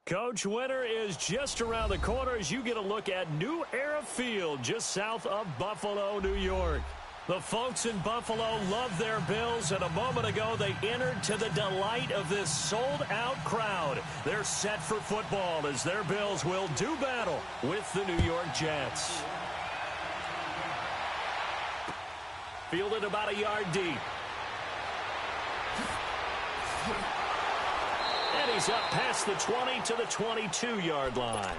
Coach, winter is just around the corner as you get a look at New Era Field just south of Buffalo, New York. The folks in Buffalo love their Bills, and a moment ago they entered to the delight of this sold-out crowd. They're set for football as their Bills will do battle with the New York Jets. Fielded about a yard deep. And he's up past the 20 to the 22-yard line.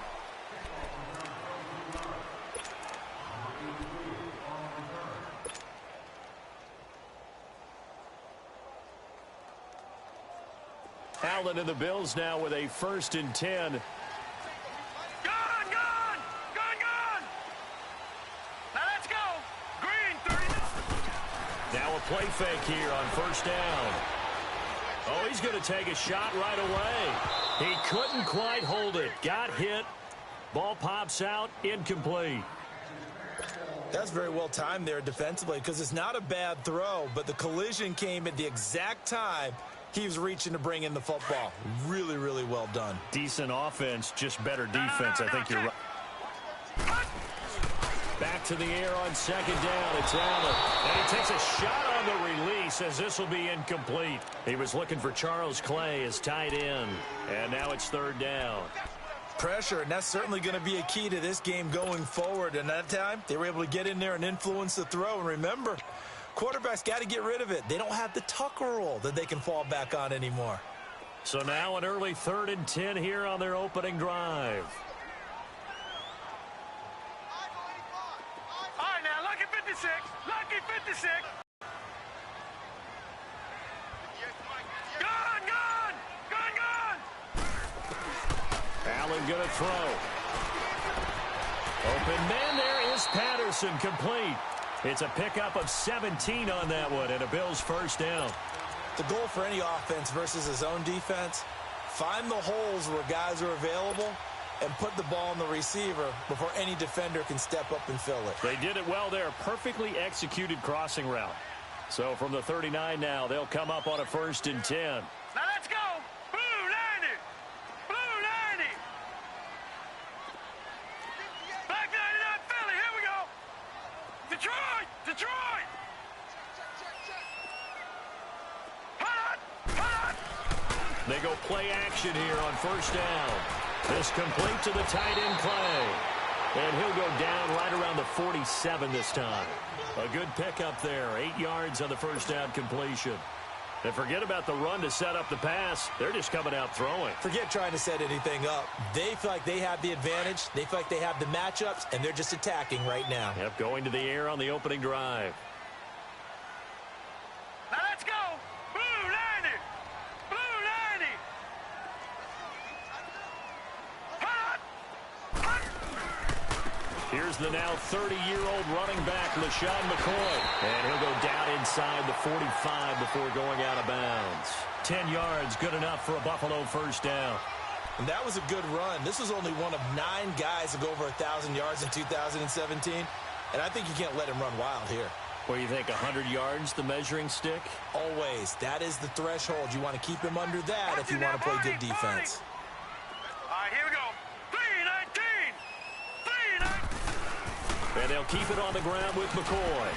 Allen and the Bills now with a 1st and 10. Gone! Now let's go! Green, 30. Now a play fake here on 1st down. Oh, he's going to take a shot right away. He couldn't quite hold it. Got hit. Ball pops out. Incomplete. That's very well timed there defensively because it's not a bad throw, but the collision came at the exact time he was reaching to bring in the football. Really, really well done. Decent offense, just better defense. I think you're right. Back to the air on 2nd down. It's Allen. And he takes a shot on the release as this will be incomplete. He was looking for Charles Clay as tight end. And now it's 3rd down. Pressure, and that's certainly going to be a key to this game going forward. And that time, they were able to get in there and influence the throw. And remember, quarterbacks got to get rid of it. They don't have the Tucker rule that they can fall back on anymore. So now an early 3rd and 10 here on their opening drive. All right, now, lucky 56. Lucky 56. Gone! Allen going to throw. Open man there is Patterson, complete. It's a pickup of 17 on that one and a Bills 1st down. The goal for any offense versus his own defense, find the holes where guys are available and put the ball on the receiver before any defender can step up and fill it. They did it well there. Perfectly executed crossing route. So from the 39 now, they'll come up on a 1st and 10. Now let's go! Blue 90! Blue 90! Black 99 Philly, here we go! Detroit! Hot! They go play action here on 1st down. This complete to the tight end Clay. And he'll go down right around the 47 this time. A good pickup there. 8 yards on the 1st down completion. And forget about the run to set up the pass. They're just coming out throwing. Forget trying to set anything up. They feel like they have the advantage. They feel like they have the matchups, and they're just attacking right now. Yep, going to the air on the opening drive. Now let's go! Blue 90! Blue 90! Hot! Here's the now 30-year-old running back, LaShawn McCoy. And he'll go down inside the 45 before going out of bounds. 10 yards, good enough for a Buffalo 1st down. And that was a good run. This was only one of 9 guys to go over 1,000 yards in 2017. And I think you can't let him run wild here. What do you think, 100 yards, the measuring stick? Always. That is the threshold. You want to keep him under that if you want to play good defense. All right, here we go. 319! 319! And they'll keep it on the ground with McCoy.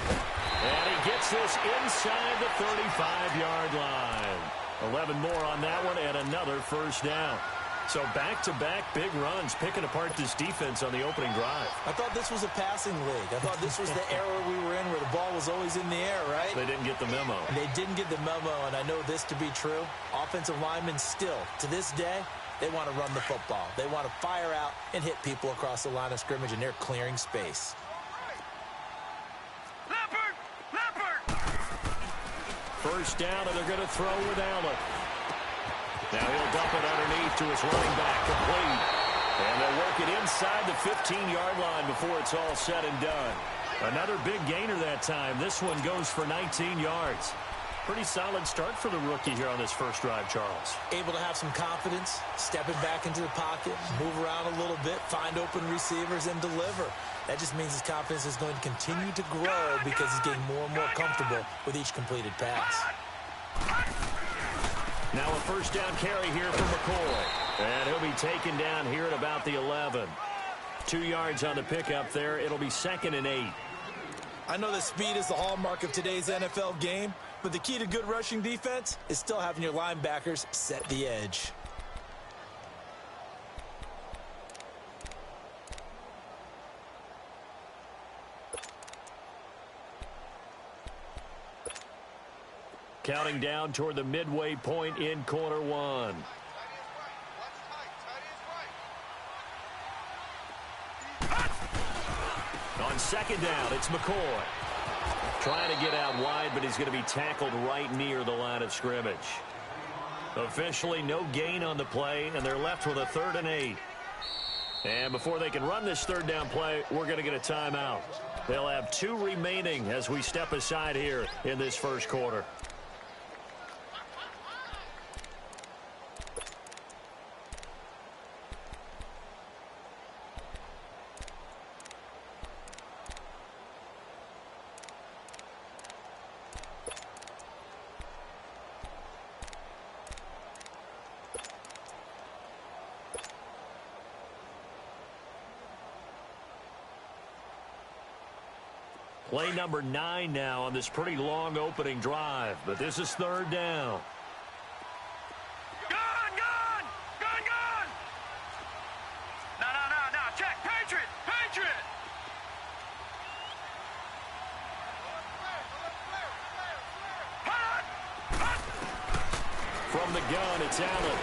And he gets this inside the 35-yard line. 11 more on that one and another 1st down. So back-to-back big runs, picking apart this defense on the opening drive. I thought this was a passing league. I thought this was the era we were in where the ball was always in the air, right? They didn't get the memo. They didn't get the memo, and I know this to be true. Offensive linemen still, to this day, they want to run the football. They want to fire out and hit people across the line of scrimmage, and they're clearing space. Leopard! 1st down, and they're going to throw with Allen. Now he'll dump it underneath to his running back, complete. And they'll work it inside the 15-yard line before it's all said and done. Another big gainer that time. This one goes for 19 yards. Pretty solid start for the rookie here on this 1st drive, Charles. Able to have some confidence, stepping back into the pocket, move around a little bit, find open receivers, and deliver. That just means his confidence is going to continue to grow because he's getting more and more comfortable with each completed pass. Now a first down carry here for McCoy. And he'll be taken down here at about the 11. 2 yards on the pickup there. It'll be 2nd and 8. I know that speed is the hallmark of today's NFL game, but the key to good rushing defense is still having your linebackers set the edge. Counting down toward the midway point in quarter one. On second down, it's McCoy. Trying to get out wide, but he's going to be tackled right near the line of scrimmage. Officially, no gain on the play, and they're left with a 3rd and 8. And before they can run this 3rd down play, we're going to get a timeout. They'll have 2 remaining as we step aside here in this first quarter. Play number 9 now on this pretty long opening drive, but this is 3rd down. Gun! No, check, Patriot! From the gun, it's Allen.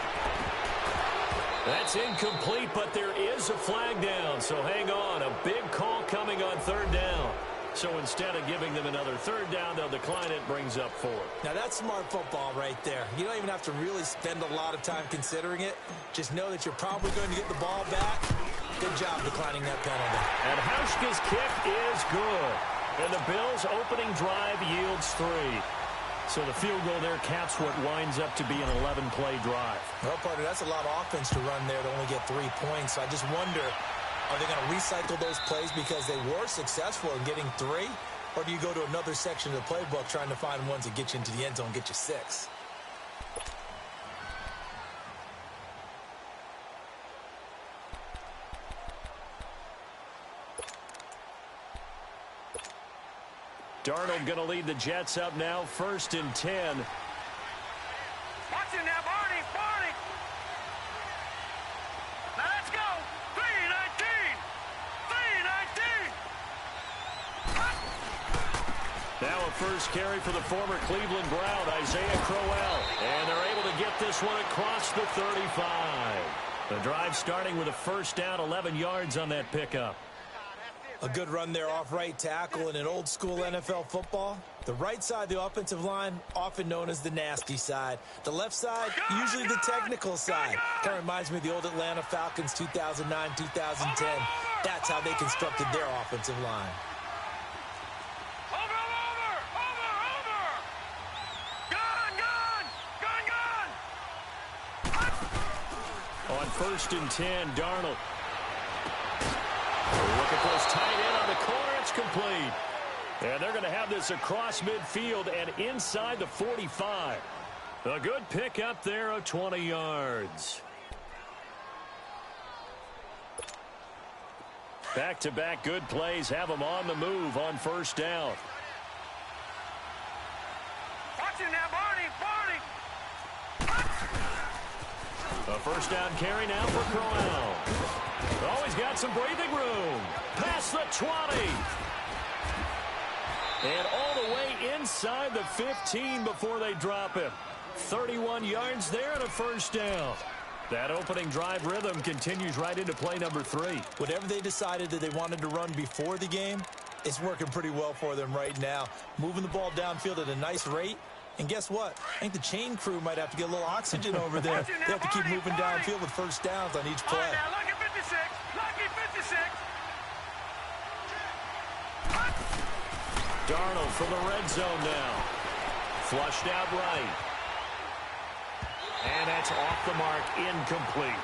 That's incomplete, but there is a flag down, so hang on. A big call coming on 3rd down. So instead of giving them another 3rd down, they'll decline it, brings up 4. Now, that's smart football right there. You don't even have to really spend a lot of time considering it. Just know that you're probably going to get the ball back. Good job declining that penalty. And Hauschka's kick is good. And the Bills' opening drive yields 3. So the field goal there caps what winds up to be an 11-play drive. Well, partner, that's a lot of offense to run there to only get 3 points. So I just wonder, are they going to recycle those plays because they were successful in getting 3? Or do you go to another section of the playbook trying to find ones that get you into the end zone and get you 6? Darnold going to lead the Jets up now, 1st and 10. Watch it now, Barney! Now let's go! 3-19! Now a first carry for the former Cleveland Brown, Isaiah Crowell. And they're able to get this one across the 35. The drive starting with a first down, 11 yards on that pickup. A good run there off right tackle in an old school NFL football. The right side of the offensive line, often known as the nasty side. The left side, usually the technical side. Kind of reminds me of the old Atlanta Falcons 2009, 2010. That's how they constructed their offensive line. On 1st and 10, Darnold. Looking for his tight end on the corner. It's complete. And they're going to have this across midfield and inside the 45. A good pick up there of 20 yards. Back-to-back good plays have them on the move on 1st down. Watch it now, Barney! A first down carry now for Crowell. Always got some breathing room. Past the 20. And all the way inside the 15 before they drop him. 31 yards there and a first down. That opening drive rhythm continues right into play number 3. Whatever they decided that they wanted to run before the game, it's working pretty well for them right now. Moving the ball downfield at a nice rate. And guess what? I think the chain crew might have to get a little oxygen over there. They have to keep moving downfield with first downs on each play. Now, lucky 56! Lucky 56! Darnold from the red zone now. Flushed out right. And that's off the mark, incomplete.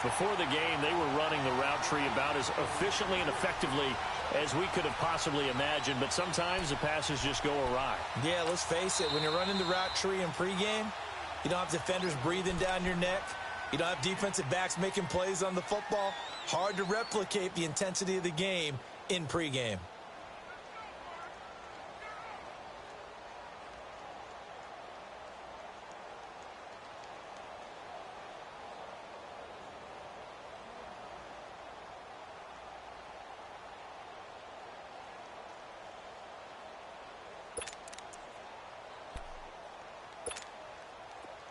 Before the game, they were running the route tree about as efficiently and effectively as we could have possibly imagined, but sometimes the passes just go awry. Yeah, let's face it, when you're running the route tree in pregame, You don't have defenders breathing down your neck. You don't have defensive backs making plays on the football. Hard to replicate the intensity of the game in pregame.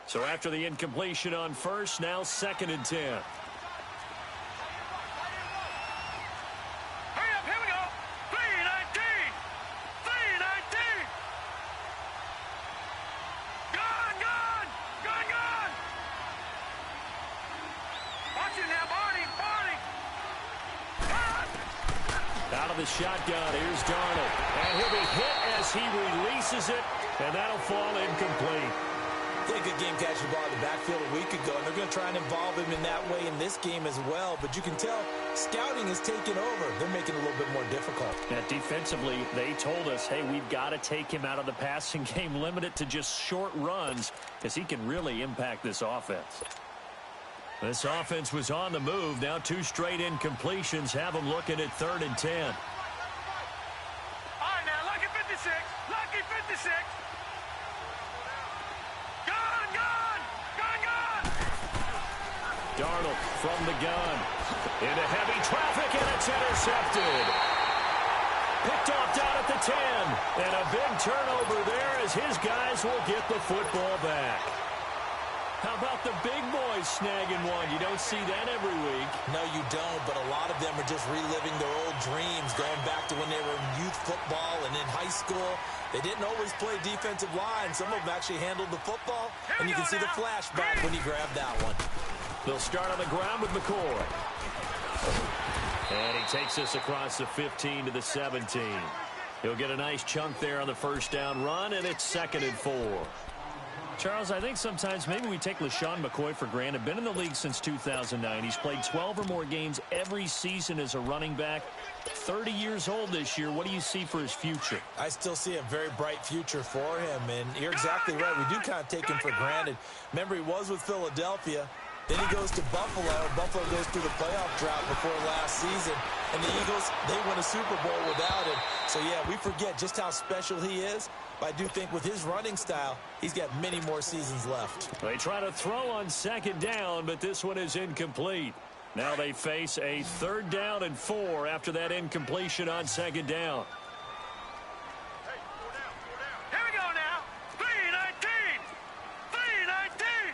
So after the incompletion on first, now 2nd and 10. Hurry up, here we go. 3-19. 3-19. Gone. Watch it now, Barney. Out of the shotgun, here's Darnold. And he'll be hit as he releases it, and that'll fall incomplete. They had a good game catching the ball in the backfield a week ago, and they're going to try and involve him in that way in this game as well. But you can tell scouting is taking over. They're making it a little bit more difficult. Now, defensively, they told us, hey, we've got to take him out of the passing game, limit it to just short runs, because he can really impact this offense. This offense was on the move. Now 2 straight incompletions have them looking at 3rd and 10. All right, now, lucky 56. Lucky 56. Darnold from the gun. Into heavy traffic, and it's intercepted. Picked off down at the 10. And a big turnover there as his guys will get the football back. How about the big boys snagging one? You don't see that every week. No, you don't, but a lot of them are just reliving their old dreams, going back to when they were in youth football and in high school. They didn't always play defensive line. Some of them actually handled the football, and you can see the flashback when he grabbed that one. They'll start on the ground with McCoy. And he takes us across the 15 to the 17. He'll get a nice chunk there on the first down run, and it's 2nd and 4. Charles, I think sometimes maybe we take LaShawn McCoy for granted. Been in the league since 2009. He's played 12 or more games every season as a running back. 30 years old this year. What do you see for his future? I still see a very bright future for him, and you're exactly right. We do kind of take him for granted. Remember, he was with Philadelphia. Then he goes to Buffalo. Buffalo goes through the playoff drought before last season. And the Eagles, they win a Super Bowl without him. So, yeah, we forget just how special he is. But I do think with his running style, he's got many more seasons left. They try to throw on 2nd down, but this one is incomplete. Now they face a 3rd down and 4 after that incompletion on 2nd down. Here we go now. 3-19. 3-19.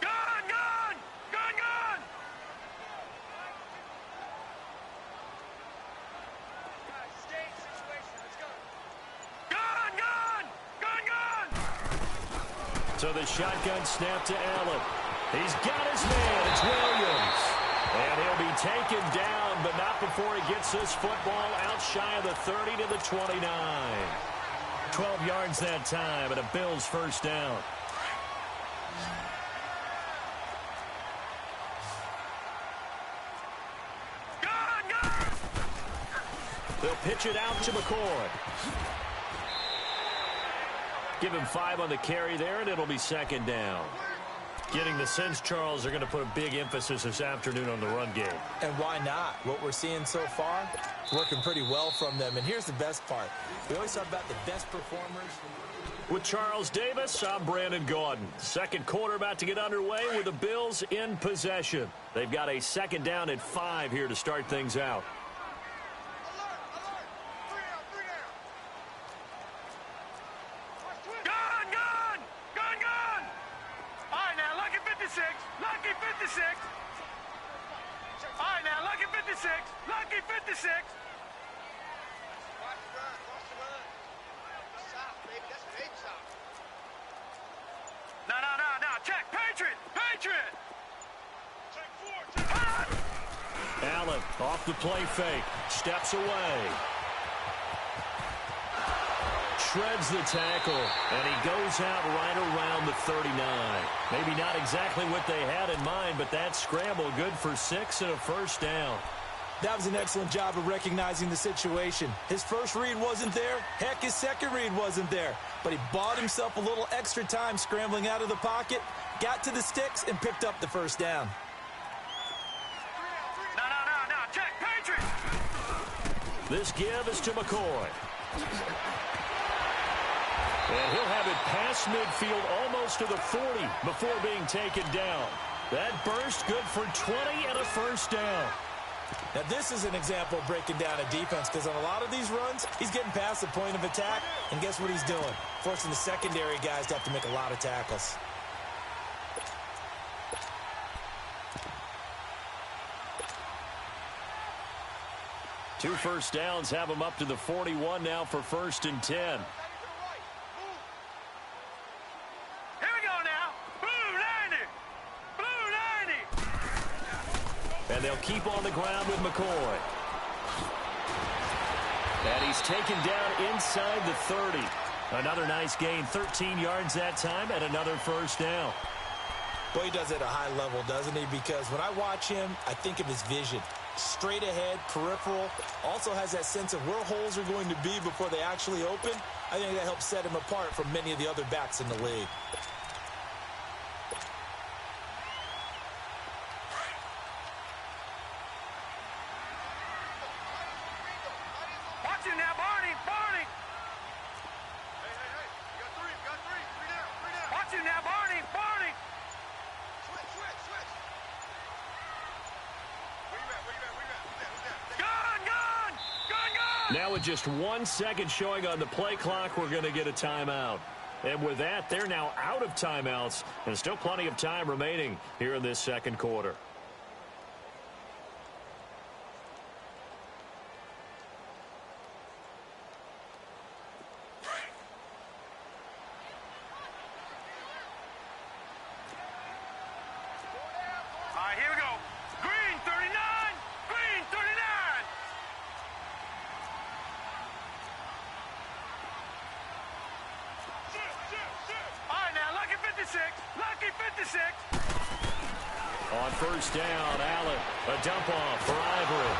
Gone. State situation. Let's go. Gone. So the shotgun snap to Allen. He's got his man. It's Williams. And he'll be taken down, but not before he gets this football out shy of the 30 to the 29. 12 yards that time, and a Bills first down. They'll pitch it out to McCoy. Give him 5 on the carry there, and it'll be 2nd down. Getting the sense, Charles, they're going to put a big emphasis this afternoon on the run game. And why not? What we're seeing so far, working pretty well from them. And here's the best part. We always talk about the best performers. With Charles Davis, I'm Brandon Gaudin. Second quarter about to get underway with the Bills in possession. They've got a 2nd down and 5 here to start things out. Lucky 56. All right, now, lucky 56. Lucky 56. Watch the run. Watch the run. South, baby. That's big south. No. Check. Patriot. Check 4. Allen off the play fake. Steps away. Shreds the tackle, and he goes out right around the 39. Maybe not exactly what they had in mind, but that scramble good for 6 and a first down. That was an excellent job of recognizing the situation. His first read wasn't there. Heck, his second read wasn't there. But he bought himself a little extra time scrambling out of the pocket, got to the sticks, and picked up the first down. No. Check, Patriots. This give is to McCoy. And he'll have it past midfield almost to the 40 before being taken down. That burst good for 20 and a first down. Now, this is an example of breaking down a defense because on a lot of these runs, he's getting past the point of attack, and guess what he's doing? Forcing the secondary guys to have to make a lot of tackles. Two first downs have him up to the 41 now for 1st and 10. And they'll keep on the ground with McCoy. And he's taken down inside the 30. Another nice gain, 13 yards that time, and another first down. Well, he does it at a high level, doesn't he? Because when I watch him, I think of his vision. Straight ahead, peripheral. Also has that sense of where holes are going to be before they actually open. I think that helps set him apart from many of the other backs in the league. Now with just 1 second showing on the play clock, we're going to get a timeout. And with that, they're now out of timeouts, and still plenty of time remaining here in this second quarter. On first down, Allen, a dump off for Ivory.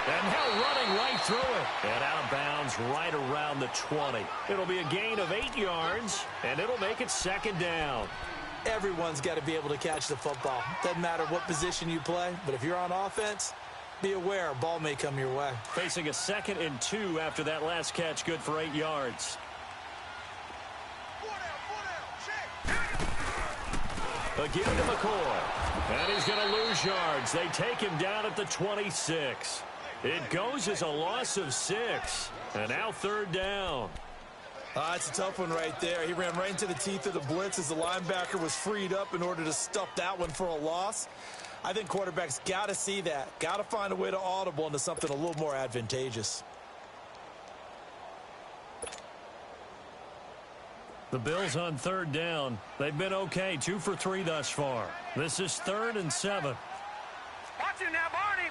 And now running right through it. And out of bounds right around the 20. It'll be a gain of 8 yards, and it'll make it 2nd down. Everyone's got to be able to catch the football. Doesn't matter what position you play, but if you're on offense, be aware a ball may come your way. Facing a 2nd and 2 after that last catch, good for 8 yards. Again to McCoy. And he's going to lose yards. They take him down at the 26. It goes as a loss of 6. And now 3rd down. It's a tough one right there. He ran right into the teeth of the blitz as the linebacker was freed up in order to stuff that one for a loss. I think quarterbacks got to see that. Got to find a way to audible into something a little more advantageous. The Bills on 3rd down. They've been okay, 2 for 3 thus far. This is 3rd and 7. Watch him now, Barney!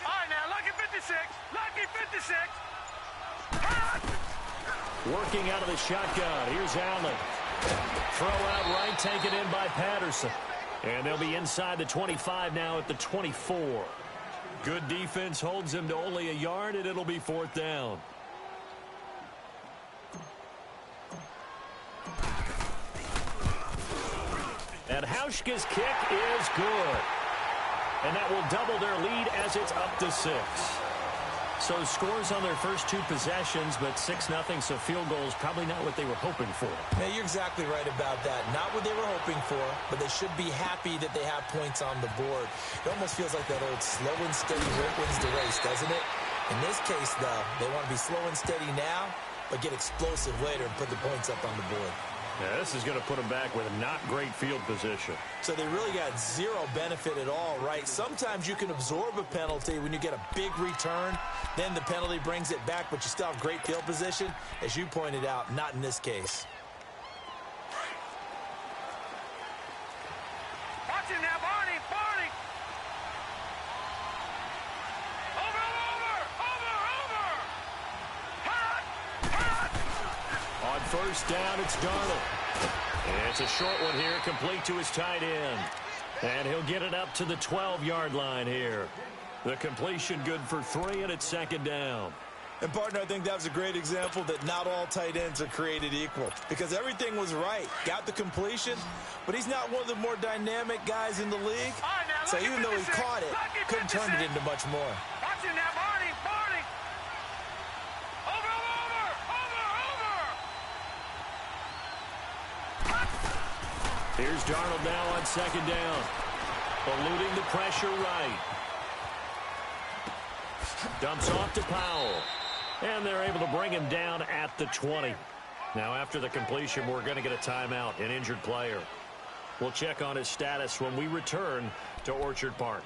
All right, now, lucky 56! Lucky 56! Working out of the shotgun. Here's Allen. Throw out right, taken in by Patterson. And they'll be inside the 25 now at the 24. Good defense holds him to only a yard, and it'll be 4th down. And Hauschka's kick is good. And that will double their lead as it's up to 6. So scores on their first 2 possessions, but 6-0, so field goal is probably not what they were hoping for. Yeah, you're exactly right about that. Not what they were hoping for, but they should be happy that they have points on the board. It almost feels like that old slow and steady wins the race, doesn't it? In this case, though, they want to be slow and steady now, but get explosive later and put the points up on the board. Yeah, this is going to put them back with a not great field position. So they really got zero benefit at all, right? Sometimes you can absorb a penalty when you get a big return. Then the penalty brings it back, but you still have great field position. As you pointed out, not in this case. Watch him now, Barney! Over! On first down, it's Darnold. It's a short one here, complete to his tight end. And he'll get it up to the 12-yard line here. The completion good for 3, and it's second down. And, partner, I think that was a great example that not all tight ends are created equal, because everything was right. Got the completion, but he's not one of the more dynamic guys in the league. So even though he caught it, couldn't turn it into much more. Watch it now, Barney, Barney. Over. Here's Darnold now on second down. Eluding the pressure right. Dumps off to Powell. And they're able to bring him down at the 20. Now, after the completion, we're going to get a timeout, an injured player. We'll check on his status when we return to Orchard Park.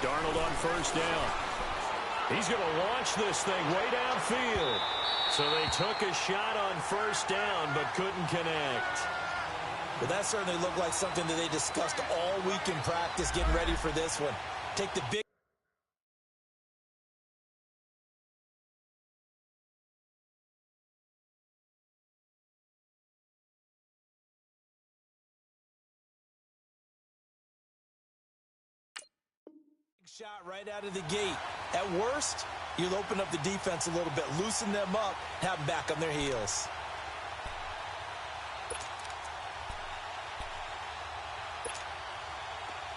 Darnold on first down. He's going to launch this thing way downfield. So they took a shot on first down but couldn't connect. Well, that certainly looked like something that they discussed all week in practice getting ready for this one. Take the big shot right out of the gate. At worst, you'll open up the defense a little bit, loosen them up, have them back on their heels.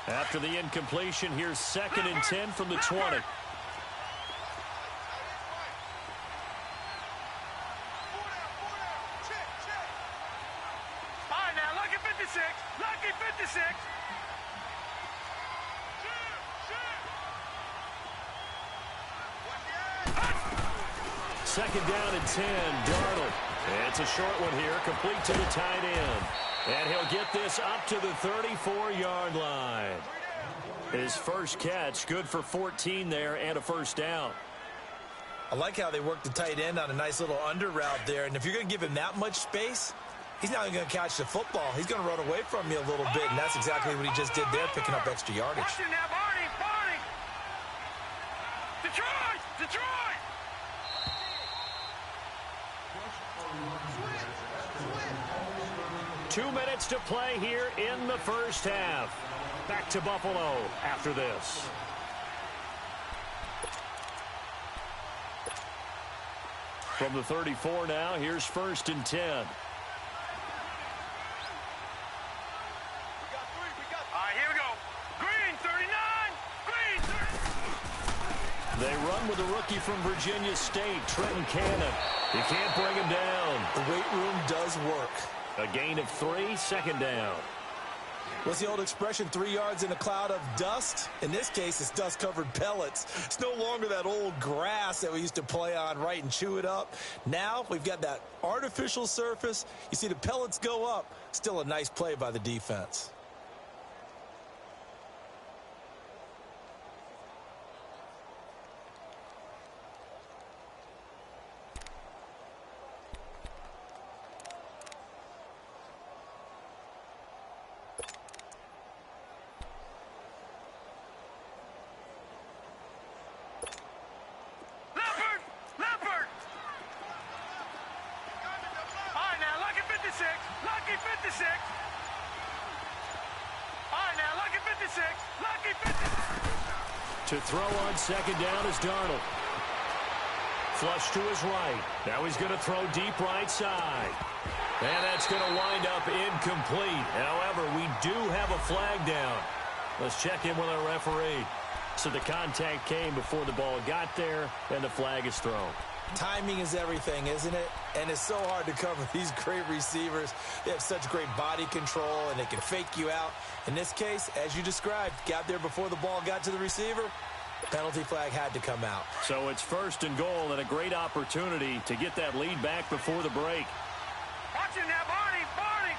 After the incompletion, here's 2nd and 10 from the 20. Second down and 10, Darnold. It's a short one here, complete to the tight end. And he'll get this up to the 34-yard line. His first catch, good for 14 there and a first down. I like how they worked the tight end on a nice little under route there. And if you're going to give him that much space, he's not going to catch the football. He's going to run away from you a little bit, and that's exactly what he just did there, picking up extra yardage. Watch it now, Barney, Barney. Detroit, Detroit. 2 minutes to play here in the first half. Back to Buffalo after this. From the 34 now, here's 1st and 10. All right, here we go. Green, 39. Green, 30. They run with a rookie from Virginia State, Trenton Cannon. You can't bring him down. The weight room does work. A gain of 3, second down. What's the old expression, 3 yards in a cloud of dust? In this case, it's dust-covered pellets. It's no longer that old grass that we used to play on, right, and chew it up. Now we've got that artificial surface. You see the pellets go up. Still a nice play by the defense. Lucky 56. All right, now, lucky 56. Lucky 56. To throw on second down is Darnold. Flush to his right. Now he's going to throw deep right side. And that's going to wind up incomplete. However, we do have a flag down. Let's check in with our referee. So the contact came before the ball got there, and the flag is thrown. Timing is everything, isn't it? And it's so hard to cover these great receivers. They have such great body control, and they can fake you out. In this case, as you described, got there before the ball got to the receiver. Penalty flag had to come out. So it's 1st and goal and a great opportunity to get that lead back before the break. Watch it now, Barney, Barney.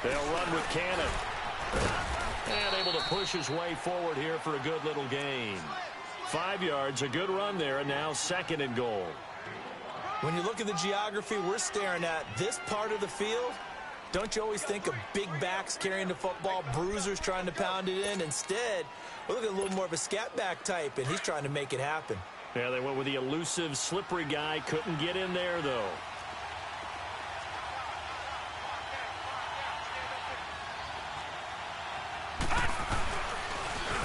They'll run with Cannon. And able to push his way forward here for a good little gain. 5 yards, a good run there, and now 2nd and goal. When you look at the geography we're staring at, this part of the field, don't you always think of big backs carrying the football, bruisers trying to pound it in? Instead, we're looking at a little more of a scat back type, and he's trying to make it happen. Yeah, they went with the elusive, slippery guy. Couldn't get in there, though.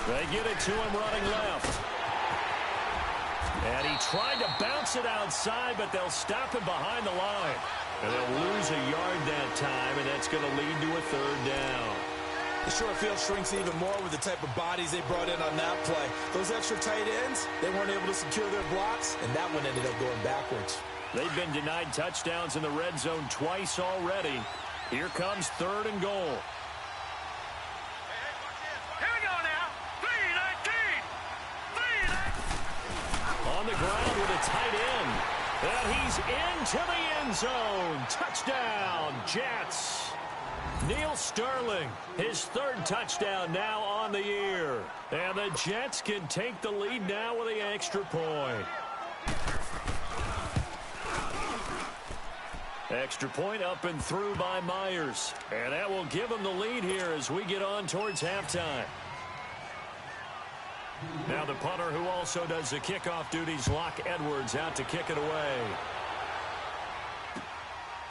They get it to him running left. And he tried to bounce it outside, but they'll stop him behind the line. And they'll lose a yard that time, and that's going to lead to a 3rd down. The short field shrinks even more with the type of bodies they brought in on that play. Those extra tight ends, they weren't able to secure their blocks, and that one ended up going backwards. They've been denied touchdowns in the red zone twice already. Here comes 3rd and goal. Here we go now. 3-19. On the ground with a tight end. And he's into the end zone. Touchdown, Jets. Neil Sterling, his 3rd touchdown now on the year. And the Jets can take the lead now with the extra point. Extra point up and through by Myers. And that will give them the lead here as we get on towards halftime. Now the punter who also does the kickoff duties, Locke Edwards, out to kick it away.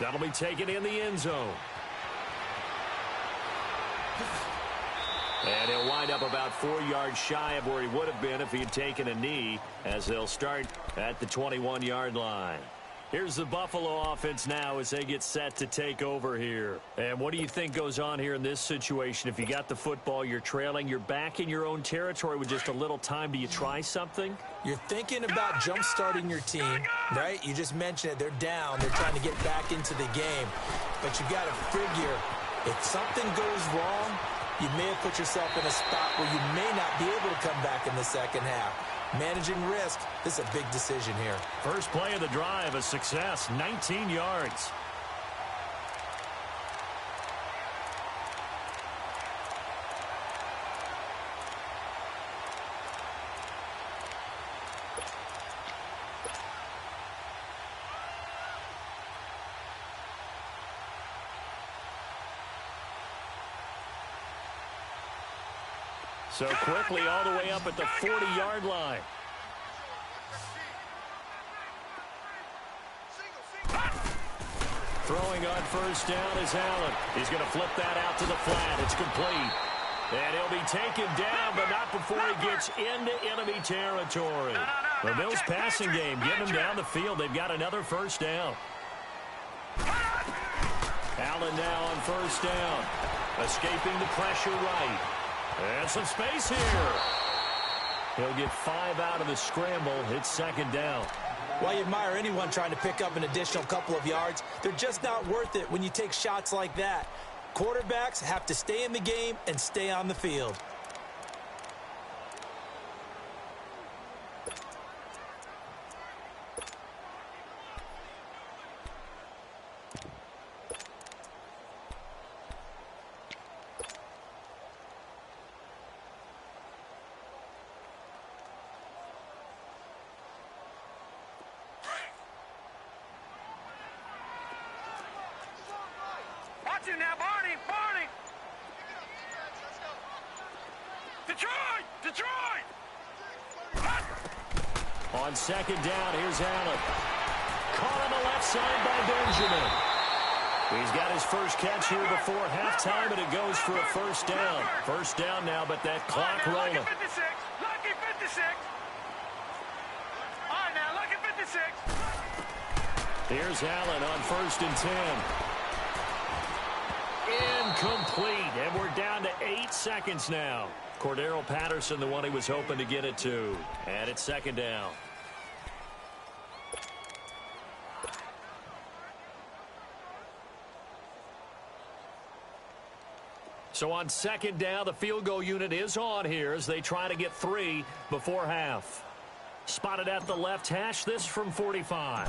That'll be taken in the end zone. And he'll wind up about 4 yards shy of where he would have been if he had taken a knee, as they'll start at the 21-yard line. Here's the Buffalo offense now as they get set to take over here. And what do you think goes on here in this situation? If you got the football, you're trailing, you're back in your own territory with just a little time. Do you try something? You're thinking about jump-starting your team, right? You just mentioned it. They're down. They're trying to get back into the game. But you got to figure, if something goes wrong, you may have put yourself in a spot where you may not be able to come back in the second half. Managing risk, this is a big decision here. First play of the drive, a success, 19 yards. So quickly all the way up at the 40-yard line. Throwing on first down is Allen. He's going to flip that out to the flat. It's complete. And he'll be taken down, but not before he gets into enemy territory. The Bills passing game, getting them down the field. They've got another first down. Allen now on first down. Escaping the pressure right. And some space here. He'll get 5 out of the scramble. It's second down. While you admire anyone trying to pick up an additional couple of yards, they're just not worth it when you take shots like that. Quarterbacks have to stay in the game and stay on the field. Watch it now, Barney! Barney! Detroit! Detroit! On second down, here's Allen. Caught on the left side by Benjamin. He's got his first catch here before halftime, and it goes for a first down. First down now, but that clock rolling. Lucky 56! Lucky 56! All right, now, lucky 56! Here's Allen on first and 10. Incomplete, and we're down to 8 seconds now. Cordero Patterson, the one he was hoping to get it to. And it's second down. So on second down, the field goal unit is on here as they try to get 3 before half. Spotted at the left hash, this from 45.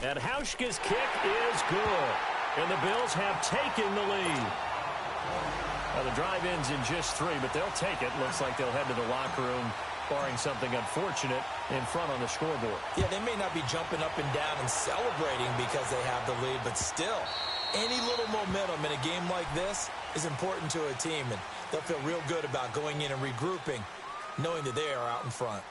And Hauschka's kick is good. And the Bills have taken the lead. Well, the drive ends in just 3, but they'll take it. Looks like they'll head to the locker room, barring something unfortunate, in front on the scoreboard. Yeah, they may not be jumping up and down and celebrating because they have the lead, but still, any little momentum in a game like this is important to a team, and they'll feel real good about going in and regrouping, knowing that they are out in front.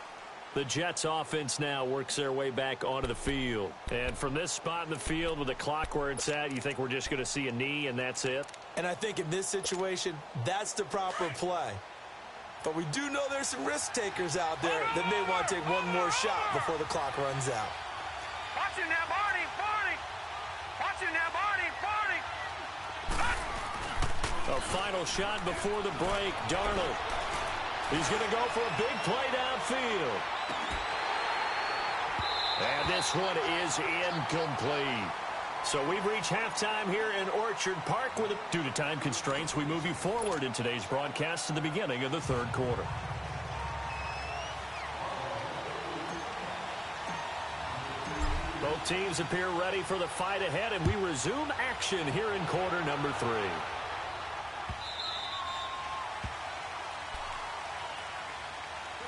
The Jets offense now works their way back onto the field. And from this spot in the field with the clock where it's at, you think we're just going to see a knee and that's it? And I think in this situation, that's the proper play. But we do know there's some risk takers out there that may want to take one more shot before the clock runs out. Watching that body, Barney. Watching that body, Barney. A final shot before the break. Darnold. He's going to go for a big play downfield. And this one is incomplete. So we've reached halftime here in Orchard Park. Due to time constraints, we move you forward in today's broadcast to the beginning of the third quarter. Both teams appear ready for the fight ahead, and we resume action here in quarter number 3.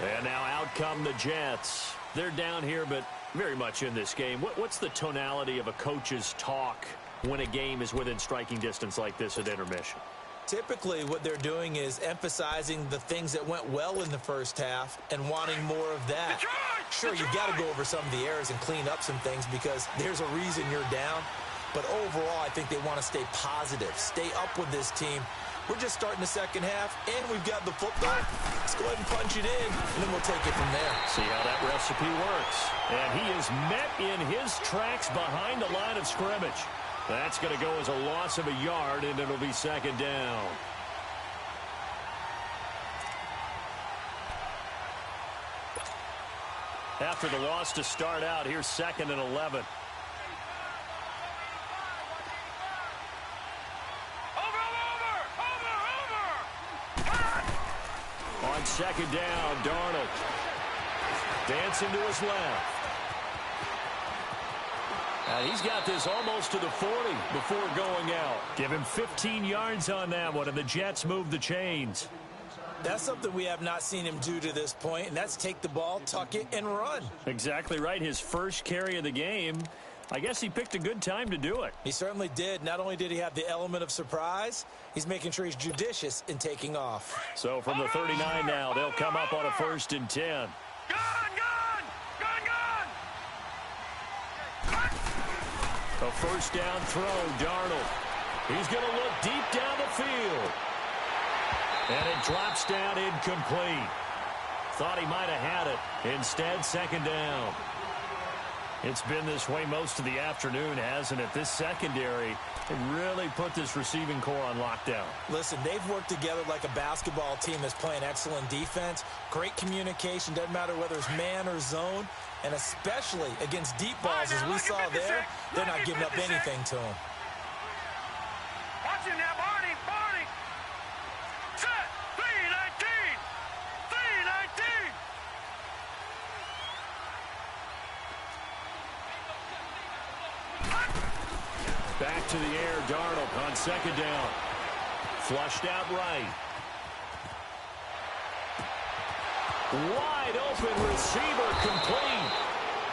And now out come the Jets. They're down here, but very much in this game. What's the tonality of a coach's talk when a game is within striking distance like this at intermission? Typically, what they're doing is emphasizing the things that went well in the first half and wanting more of that. Sure, you've got to go over some of the errors and clean up some things because there's a reason you're down. But overall, I think they want to stay positive, stay up with this team. We're just starting the second half, and we've got the football. Let's go ahead and punch it in, and then we'll take it from there. See how that recipe works. And he is met in his tracks behind the line of scrimmage. That's going to go as a loss of a yard, and it'll be second down. After the loss to start out, here's 2nd and 11. On second down, Darnold dancing to his left. And he's got this almost to the 40 before going out. Give him 15 yards on that one, and the Jets move the chains. That's something we have not seen him do to this point, and that's take the ball, tuck it, and run. Exactly right. His first carry of the game. I guess he picked a good time to do it. He certainly did. Not only did he have the element of surprise, he's making sure he's judicious in taking off. So from the 39 now, they'll come up on a 1st and 10. Gun, gun! Gun, gun! A first down throw, Darnold. He's going to look deep down the field. And it drops down incomplete. Thought he might have had it. Instead, second down. It's been this way most of the afternoon, hasn't it? This secondary really put this receiving core on lockdown. Listen, they've worked together like a basketball team that's playing excellent defense. Great communication, doesn't matter whether it's man or zone. And especially against deep balls, as we saw there, they're not giving up anything to them. Watching that body, Barney. Set, 319. 319. Back to the air, Darnold on second down. Flushed out right. Wide open receiver complete.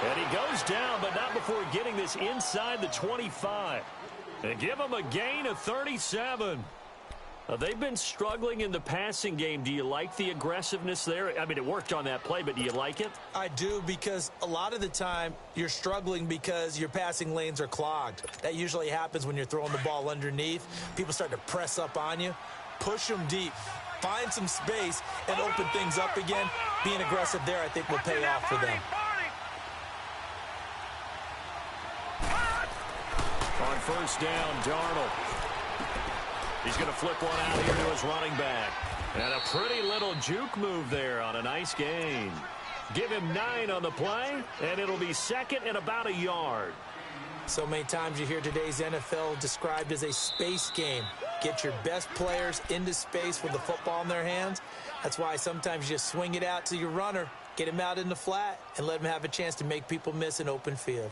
And he goes down, but not before getting this inside the 25. And give him a gain of 37. They've been struggling in the passing game. Do you like the aggressiveness there? I mean, it worked on that play, but do you like it? I do, because a lot of the time you're struggling because your passing lanes are clogged. That usually happens when you're throwing the ball underneath. People start to press up on you. Push them deep. Find some space and open things up again. Being aggressive there, I think, will pay off for them. On first down, Darnold. He's going to flip one out here to his running back. And a pretty little juke move there on a nice gain. Give him 9 on the play, and it'll be second and about a yard. So many times you hear today's NFL described as a space game. Get your best players into space with the football in their hands. That's why sometimes you just swing it out to your runner, get him out in the flat, and let him have a chance to make people miss an open field.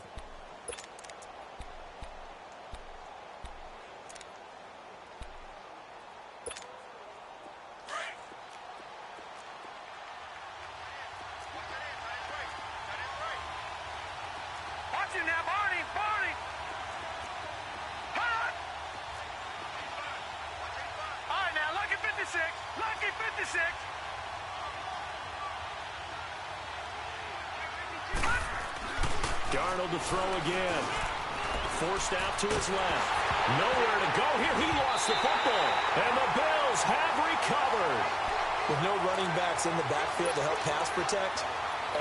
Darnold to throw again. Forced out to his left. Nowhere to go here. He lost the football. And the Bills have recovered. With no running backs in the backfield to help pass protect,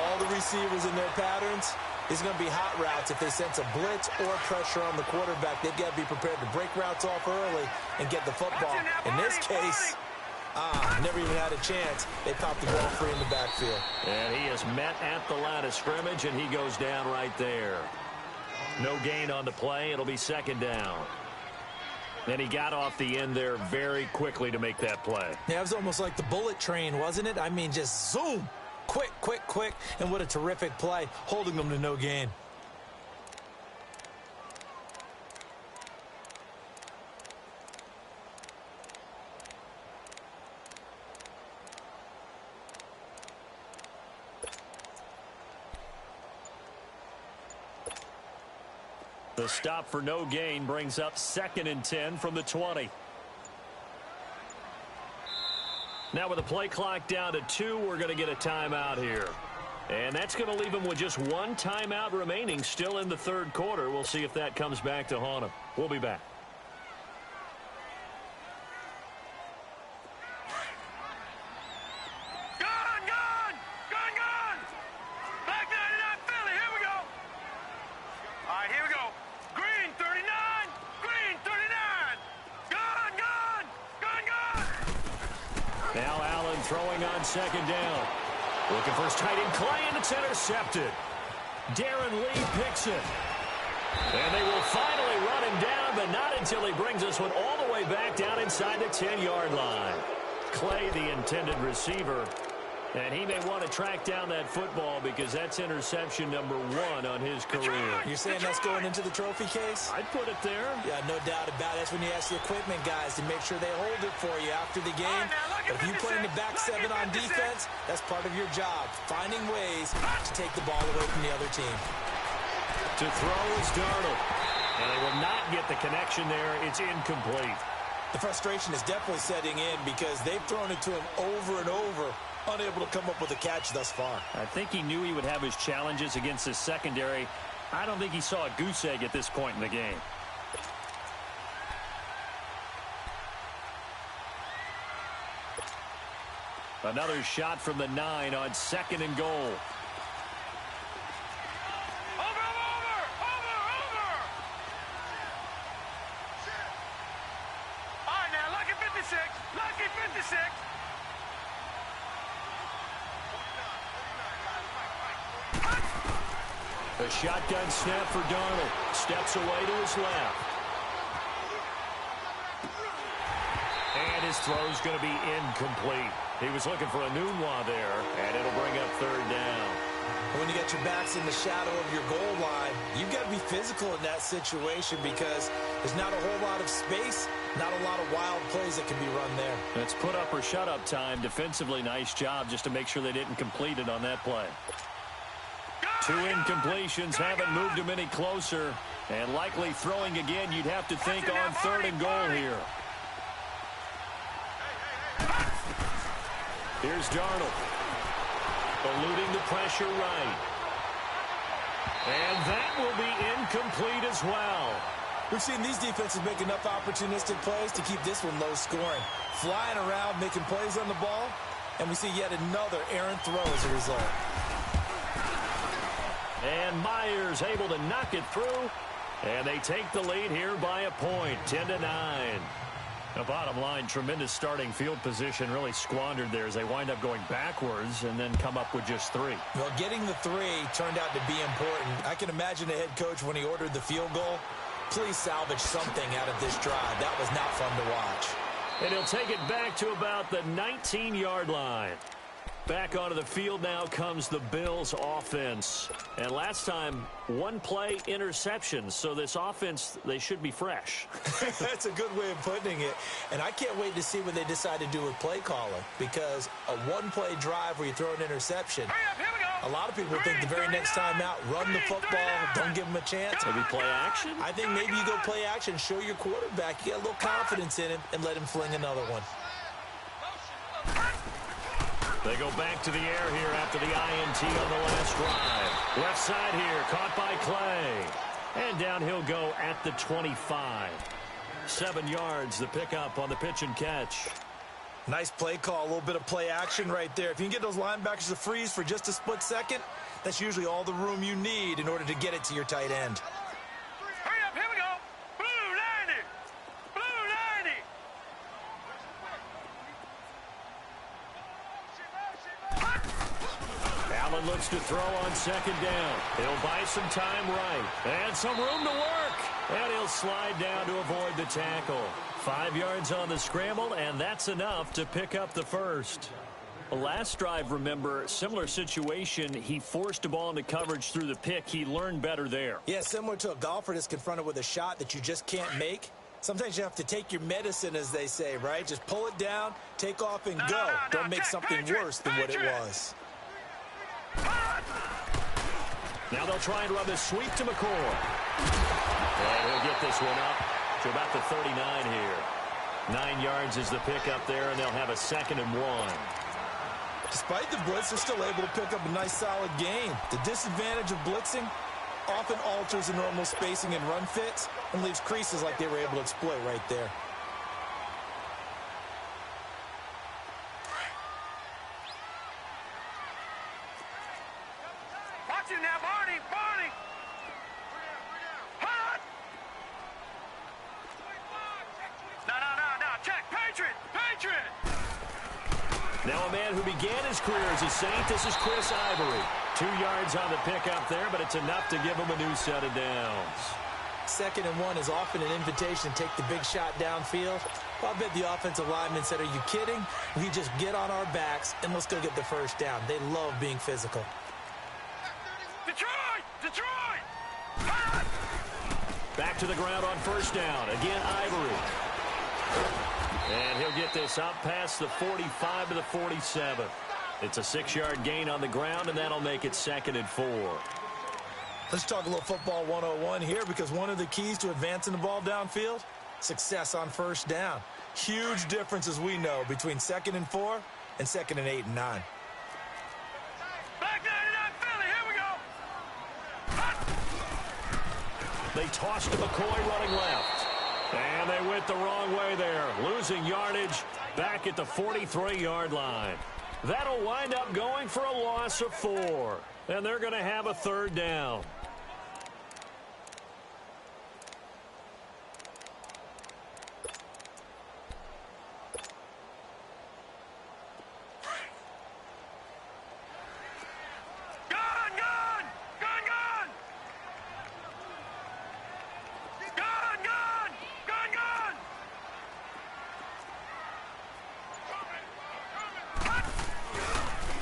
all the receivers in their patterns, it's going to be hot routes. If they sense a blitz or pressure on the quarterback, they've got to be prepared to break routes off early and get the football. In this case, never even had a chance. They popped the ball free in the backfield. And he is met at the line of scrimmage, and he goes down right there. No gain on the play. It'll be second down. And he got off the end there very quickly to make that play. Yeah, it was almost like the bullet train, wasn't it? I mean, just zoom. Quick, quick, quick. And what a terrific play, holding them to no gain. The stop for no gain brings up 2nd and 10 from the 20. Now with the play clock down to 2, we're going to get a timeout here. And that's going to leave him with just one timeout remaining still in the third quarter. We'll see if that comes back to haunt him. We'll be back. Throwing on second down. Looking for his tight end, Clay, and it's intercepted. Darren Lee picks it. And they will finally run him down, but not until he brings this one all the way back down inside the 10-yard line. Clay, the intended receiver. And he may want to track down that football because that's interception number 1 on his career. You're saying that's going into the trophy case? I'd put it there. Yeah, no doubt about it. That's when you ask the equipment guys to make sure they hold it for you after the game. But if you play in the back 7 on defense, that's part of your job, finding ways to take the ball away from the other team. To throw is Darnold. And they will not get the connection there. It's incomplete. The frustration is definitely setting in because they've thrown it to him over and over, unable to come up with a catch thus far. I think he knew he would have his challenges against his secondary. I don't think he saw a goose egg at this point in the game. Another shot from the 9 on 2nd and goal. Lucky 56. A shotgun snap for Darnold. Steps away to his left. And his throw's going to be incomplete. He was looking for a Nunwa there, and it'll bring up 3rd down. When you got your backs in the shadow of your goal line, you've got to be physical in that situation because there's not a whole lot of space, not a lot of wild plays that can be run there. It's put up or shut up time. Defensively, nice job just to make sure they didn't complete it on that play. 2 incompletions haven't moved him any closer. And likely throwing again, you'd have to think on 3rd and goal here. Here's Darnold. Eluding the pressure right. And that will be incomplete as well. We've seen these defenses make enough opportunistic plays to keep this one low scoring. Flying around, making plays on the ball, and we see yet another errant throw as a result. And Myers able to knock it through, and they take the lead here by a point, 10-9. The bottom line, tremendous starting field position, really squandered there as they wind up going backwards and then come up with just 3. Well, getting the 3 turned out to be important. I can imagine the head coach when he ordered the field goal. Please salvage something out of this drive. That was not fun to watch. And he'll take it back to about the 19-yard line. Back onto the field now comes the Bills offense. And last time, 1 play interception. So this offense, they should be fresh. That's a good way of putting it. And I can't wait to see what they decide to do with play calling. Because a 1-play drive where you throw an interception, a lot of people think the very next time out, run the football, don't give them a chance. Maybe play action? I think maybe you go play action, show your quarterback, you get a little confidence in him, and let him fling another one. They go back to the air here after the INT on the last drive. Left side here, caught by Clay. And down he'll go at the 25. 7 yards, the pickup on the pitch and catch. Nice play call, a little bit of play action right there. If you can get those linebackers to freeze for just a split second, that's usually all the room you need in order to get it to your tight end. Hurry up, here we go. Blue 90. Blue 90. Allen looks to throw on second down. He'll buy some time right. And some room to work. And he'll slide down to avoid the tackle. 5 yards on the scramble, and that's enough to pick up the first. Last drive, remember, similar situation. He forced the ball into coverage through the pick. He learned better there. Yeah, similar to a golfer that's confronted with a shot that you just can't make. Sometimes you have to take your medicine, as they say, right? Just pull it down, take off, and go. Don't make something worse than what it was. Now they'll try and run this sweep to McCoy. And he'll get this one up to about the 39 here. 9 yards is the pickup there, and they'll have a 2nd and 1. Despite the blitz, they're still able to pick up a nice, solid gain. The disadvantage of blitzing often alters the normal spacing and run fits and leaves creases like they were able to exploit right there. Watch him now, Barney. Barney. Hot. No. Check. Patriot. Patriot. Now a man who began his career as a Saint, this is Chris Ivory. 2 yards on the pickup there, but it's enough to give him a new set of downs. 2nd and 1 is often an invitation to take the big shot downfield. Well, I bet the offensive lineman said, are you kidding? We just get on our backs and let's go get the first down. They love being physical. Detroit. Detroit. Hot. Back to the ground on first down. Again, Ivory. And he'll get this up past the 45 to the 47. It's a 6-yard gain on the ground, and that'll make it 2nd and 4. Let's talk a little football 101 here, because one of the keys to advancing the ball downfield, success on first down. Huge difference, as we know, between 2nd and 4 and 2nd and 8 and 9. Back 99 Philly. Here we go. Hot. They toss to McCoy running left. And they went the wrong way there, losing yardage back at the 43-yard line. That'll wind up going for a loss of 4. And they're going to have a 3rd down.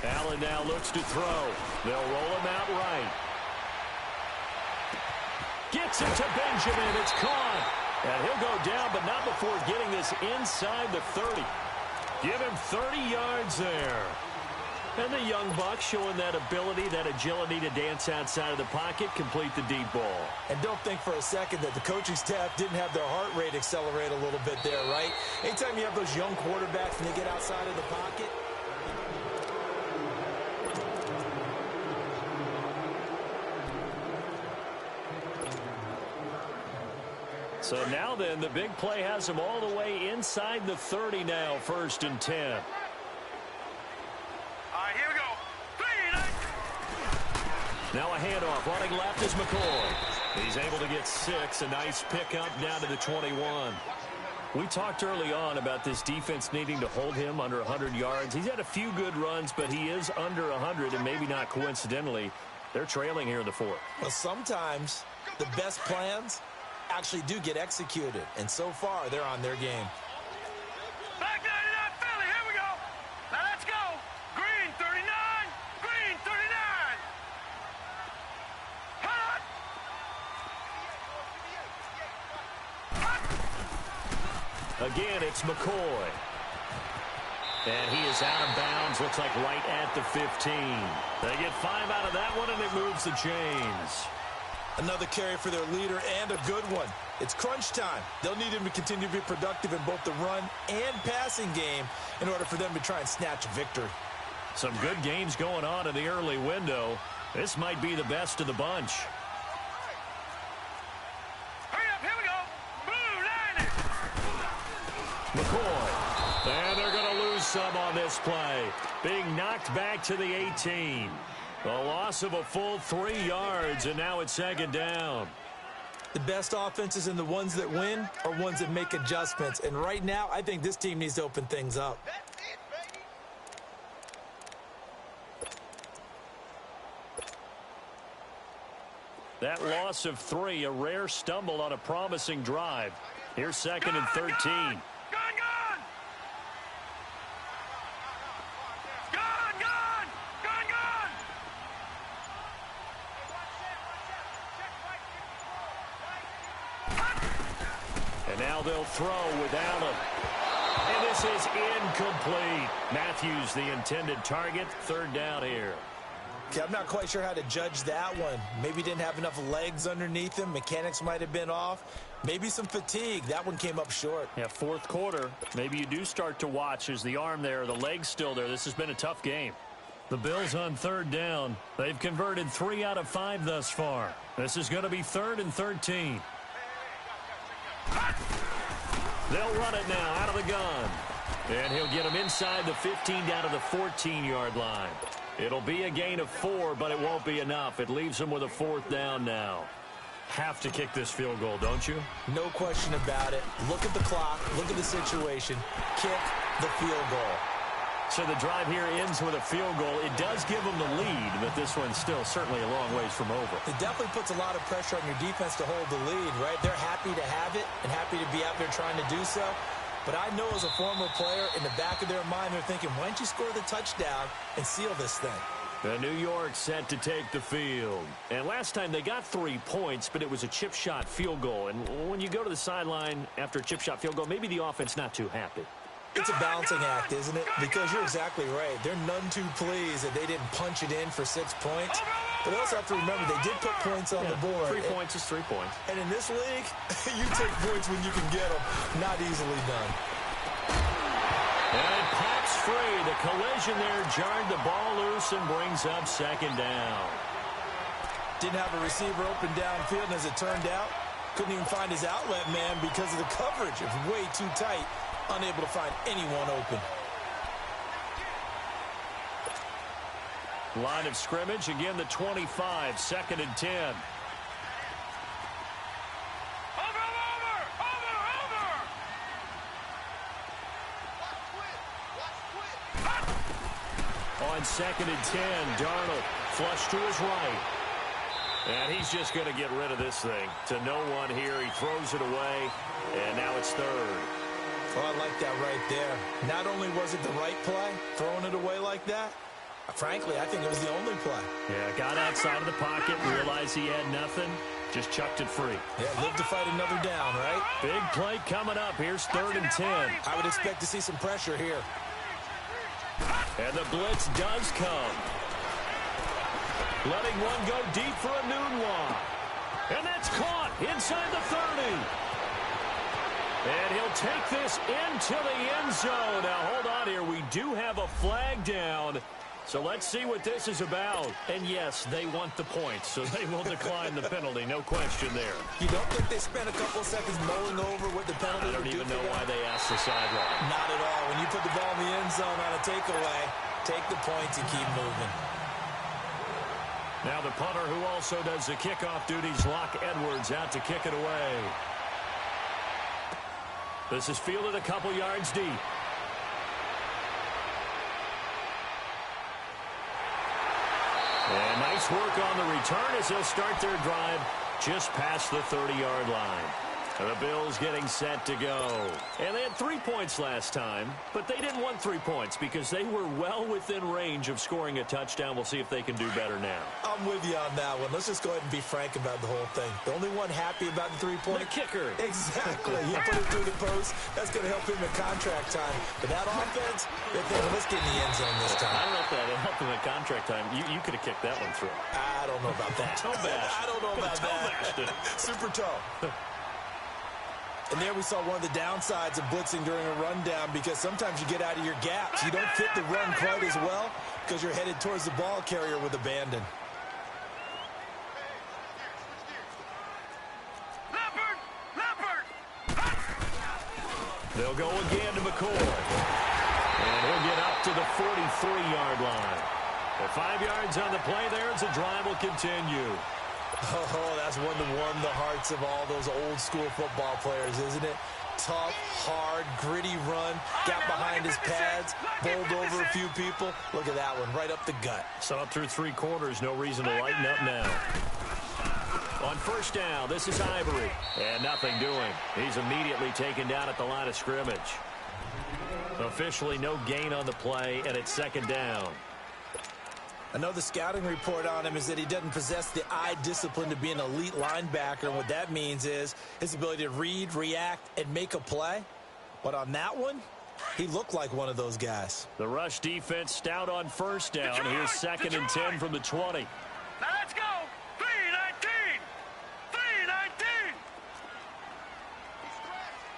Allen now looks to throw. They'll roll him out right. Gets it to Benjamin. It's caught. And he'll go down, but not before getting this inside the 30. Give him 30 yards there. And the young buck showing that ability, that agility to dance outside of the pocket, complete the deep ball. And don't think for a second that the coaching staff didn't have their heart rate accelerate a little bit there, right? Anytime you have those young quarterbacks and they get outside of the pocket, so now then, the big play has him all the way inside the 30 now, 1st and 10. All right, here we go. 3. Now a handoff. Running left is McCoy. He's able to get 6. A nice pickup down to the 21. We talked early on about this defense needing to hold him under 100 yards. He's had a few good runs, but he is under 100, and maybe not coincidentally, they're trailing here in the 4th. Well, sometimes the best plans actually do get executed, and so far they're on their game. Back 99 Philly. Here we go. Now let's go. Green 39. Green 39. Hot. Hot. Again, it's McCoy. And he is out of bounds. Looks like right at the 15. They get 5 out of that one, and it moves the chains. Another carry for their leader, and a good one. It's crunch time. They'll need him to continue to be productive in both the run and passing game in order for them to try and snatch a victory. Some good games going on in the early window. This might be the best of the bunch. Hurry up, here we go. Blue line it. McCoy. And they're going to lose some on this play. Being knocked back to the 18. A loss of a full 3 yards, and now it's second down. The best offenses and the ones that win are ones that make adjustments. And right now, I think this team needs to open things up. That loss of 3, a rare stumble on a promising drive. Here's second and 13. Gone! And now they'll throw without him. And this is incomplete. Matthews, the intended target. Third down here. Okay, I'm not quite sure how to judge that one. Maybe didn't have enough legs underneath him. Mechanics might have been off. Maybe some fatigue. That one came up short. Yeah, fourth quarter. Maybe you do start to watch as the arm there, the leg's still there. This has been a tough game. The Bills on third down. They've converted 3 out of 5 thus far. This is going to be 3rd and 13. They'll run it now out of the gun. And he'll get him inside the 15 down to the 14-yard line. It'll be a gain of 4, but it won't be enough. It leaves him with a 4th down now. Have to kick this field goal, don't you? No question about it. Look at the clock. Look at the situation. Kick the field goal. So the drive here ends with a field goal. It does give them the lead, but this one's still certainly a long ways from over. It definitely puts a lot of pressure on your defense to hold the lead, right? They're happy to have it and happy to be out there trying to do so. But I know as a former player, in the back of their mind, they're thinking, why don't you score the touchdown and seal this thing? The New York set to take the field. And last time they got 3 points, but it was a chip shot field goal. And when you go to the sideline after a chip shot field goal, maybe the offense not too happy. It's a balancing act, isn't it? Because you're exactly right. They're none too pleased that they didn't punch it in for 6 points. But they also have to remember they did put points on the board. 3 points is 3 points. And in this league, you take points when you can get them. Not easily done. And it packs free. The collision there jarred the ball loose and brings up second down. Didn't have a receiver open downfield, and as it turned out, couldn't even find his outlet man because of the coverage. It was way too tight. Unable to find anyone open. Line of scrimmage, again the 25, 2nd and 10. On 2nd and 10, Darnold flush to his right. And he's just going to get rid of this thing. To no one here. He throws it away, and now it's 3rd. Well, I like that right there. Not only was it the right play, throwing it away like that, frankly, I think it was the only play. Yeah, got outside of the pocket, realized he had nothing, just chucked it free. Yeah, live to fight another down, right? Big play coming up. Here's 3rd and 10. I would expect to see some pressure here. And the blitz does come. Letting one go deep for a noon walk. And that's caught inside the 30. And he'll take this into the end zone. Now, hold on here. We do have a flag down. So let's see what this is about. And, yes, they want the points, so they will decline the penalty. No question there. You don't think they spent a couple seconds mulling over what the penalty I don't even know why they asked the sideline. Not at all. When you put the ball in the end zone on a takeaway, take the points and keep moving. Now the punter who also does the kickoff duties, Locke Edwards, out to kick it away. This is fielded a couple yards deep. And nice work on the return as they'll start their drive just past the 30-yard line. The Bills getting set to go. And they had 3 points last time, but they didn't want 3 points because they were well within range of scoring a touchdown. We'll see if they can do better now. I'm with you on that one. Let's just go ahead and be frank about the whole thing. The only one happy about the 3-point. The kicker. Exactly. You put it through the post. That's going to help him in contract time. But that offense, they're thinking, let's get in the end zone this time. I don't know if that helped him in contract time. You could have kicked that one through. I don't know about that. Toe bash. I don't know about that. Super toe. And there we saw one of the downsides of blitzing during a rundown because sometimes you get out of your gaps. You don't fit the run quite as well because you're headed towards the ball carrier with abandon. They'll go again to McCoy. And he'll get up to the 43-yard line. At 5 yards on the play there as the drive will continue. Oh, that's one to warm the hearts of all those old-school football players, isn't it? Tough, hard, gritty run, got behind his pads, bowled over a few people. Look at that one, right up the gut. So up through 3 quarters, no reason to lighten up now. On first down, this is Ivory. And nothing doing. He's immediately taken down at the line of scrimmage. Officially no gain on the play, and it's second down. Another scouting report on him is that he doesn't possess the eye discipline to be an elite linebacker. And what that means is his ability to read, react, and make a play. But on that one, he looked like one of those guys. The rush defense stout on first down. Here's second and 10 from the 20. Now let's go. 3-19.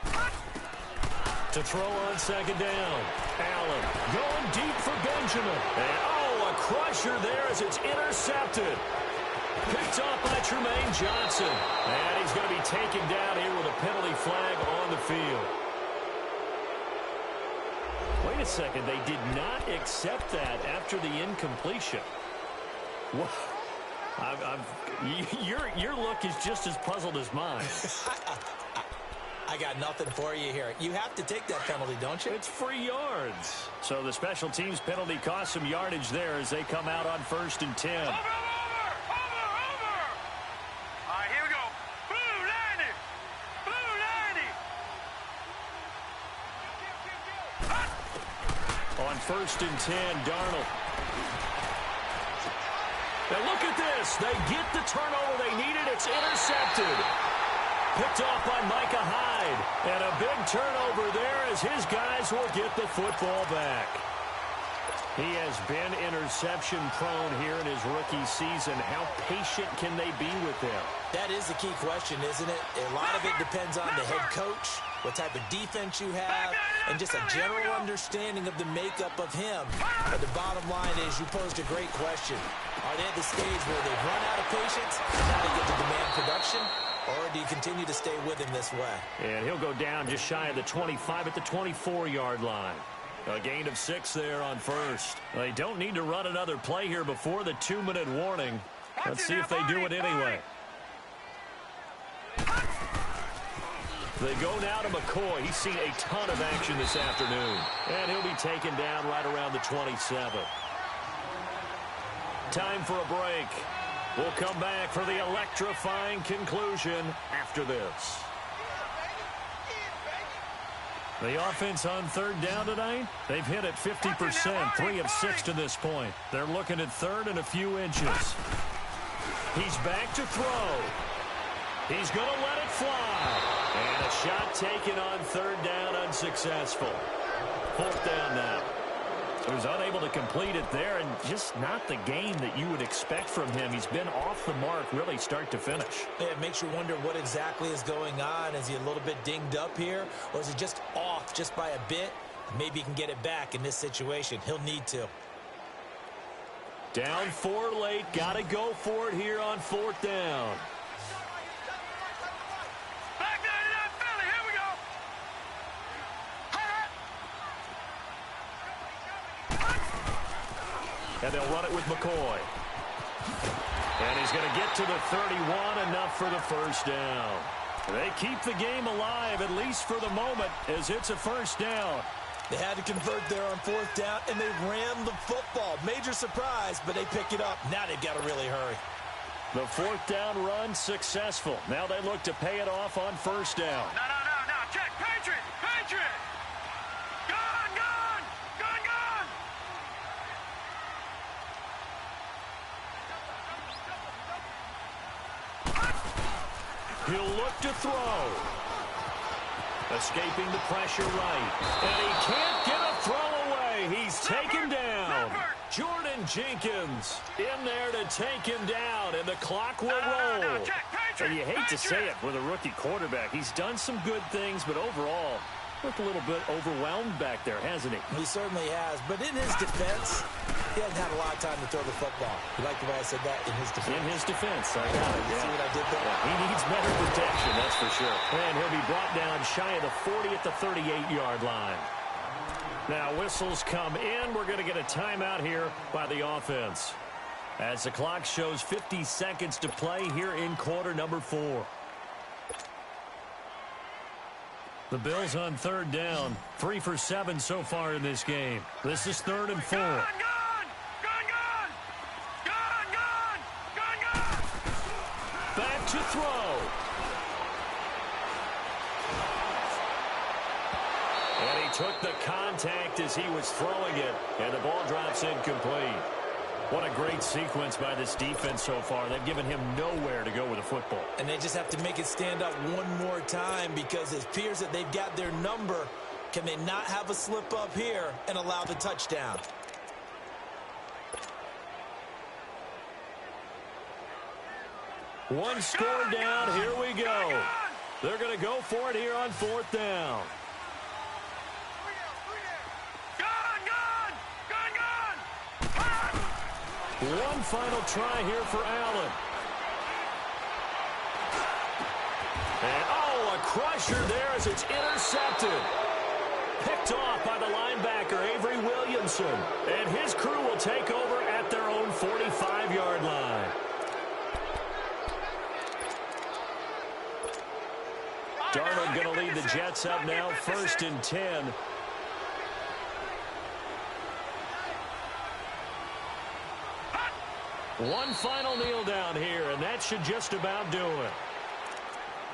3-19. To throw on second down. Allen going deep for Benjamin. And a crusher there as it's intercepted. Picked off by Tremaine Johnson. And he's going to be taken down here with a penalty flag on the field. Wait a second. They did not accept that after the incompletion. What? Your look is just as puzzled as mine. I got nothing for you here. You have to take that penalty, don't you? It's free yards. So the special teams penalty cost some yardage there as they come out on first and 10. Over. All right, here we go. Blue 90. On first and 10, Darnold. And look at this. They get the turnover they needed. It's intercepted. Picked off by Micah Hyde. And a big turnover there as his guys will get the football back. He has been interception prone here in his rookie season. How patient can they be with him? That is the key question, isn't it? A lot of it depends on the head coach, what type of defense you have, and just a general understanding of the makeup of him. But the bottom line is you posed a great question. Are they at the stage where they've run out of patience and now they get to demand production? Or do you continue to stay with him this way? And he'll go down just shy of the 25 at the 24-yard line. A gain of 6 there on first. They don't need to run another play here before the 2-minute warning. Let's see if they do it anyway. They go now to McCoy. He's seen a ton of action this afternoon. And he'll be taken down right around the 27. Time for a break. We'll come back for the electrifying conclusion after this. The offense on third down tonight, they've hit it 50%, 3 of 6 to this point. They're looking at third and a few inches. He's back to throw. He's going to let it fly. And a shot taken on third down, unsuccessful. Fourth down now. He was unable to complete it there, and just not the game that you would expect from him. He's been off the mark really start to finish. Yeah, it makes you wonder what exactly is going on. Is he a little bit dinged up here, or is he just off just by a bit? Maybe he can get it back in this situation. He'll need to. Down 4 late. Got to go for it here on fourth down. And they'll run it with McCoy. And he's going to get to the 31, enough for the first down. They keep the game alive, at least for the moment, as it's a first down. They had to convert there on fourth down, and they ran the football. Major surprise, but they pick it up. Now they've got to really hurry. The fourth down run successful. Now they look to pay it off on first down. No. Check. Patriot. Gone. He'll look to throw. Escaping the pressure right. And he can't get a throw away. He's taken down. Jordan Jenkins in there to take him down, and the clock will roll. And you hate to say it with a rookie quarterback. He's done some good things, but overall, looked a little bit overwhelmed back there, hasn't he? He certainly has. But in his defense, He hasn't had a lot of time to throw the football. You like the way I said that? In his defense. In his defense. I got it. You see what I did there? Yeah, he needs better protection, that's for sure. And he'll be brought down shy of the 40 at the 38-yard line. Now whistles come in. We're going to get a timeout here by the offense, as the clock shows 50 seconds to play here in quarter number 4. The Bills on third down, 3 for 7 so far in this game. This is 3rd and 4. Gun! Back to throw. And he took the contact as he was throwing it, and the ball drops incomplete. What a great sequence by this defense so far. They've given him nowhere to go with the football. And they just have to make it stand up one more time, because it appears that they've got their number. Can they not have a slip up here and allow the touchdown? One score down. Here we go. They're going to go for it here on 4th down. One final try here for Allen. And, oh, a crusher there as it's intercepted. Picked off by the linebacker, Avery Williamson. And his crew will take over at their own 45-yard line. Darnold going to lead the Jets up now, 1st and 10. One final kneel down here, and that should just about do it.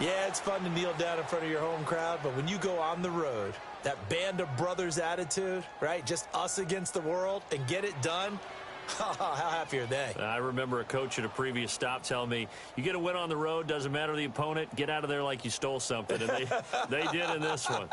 Yeah, it's fun to kneel down in front of your home crowd, but when you go on the road, that band of brothers attitude, right? Just us against the world and get it done. How happy are they? I remember a coach at a previous stop telling me, you get a win on the road, doesn't matter the opponent, get out of there like you stole something. And they did in this one.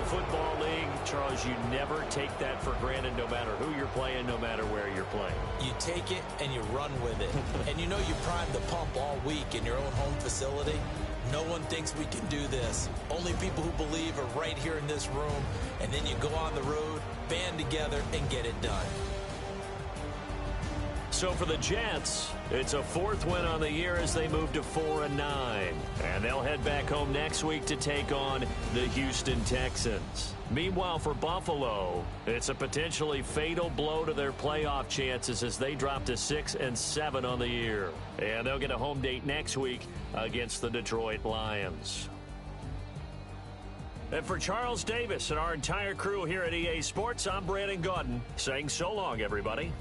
Football League, Charles, you never take that for granted, no matter who you're playing, no matter where you're playing. You take it and you run with it. And you know you primed the pump all week in your own home facility. No one thinks we can do this. Only people who believe are right here in this room. And then you go on the road, band together, and get it done. So for the Jets, it's a 4th win on the year as they move to 4-9. And they'll head back home next week to take on the Houston Texans. Meanwhile, for Buffalo, it's a potentially fatal blow to their playoff chances as they drop to 6-7 on the year. And they'll get a home date next week against the Detroit Lions. And for Charles Davis and our entire crew here at EA Sports, I'm Brandon Gaudin saying so long, everybody.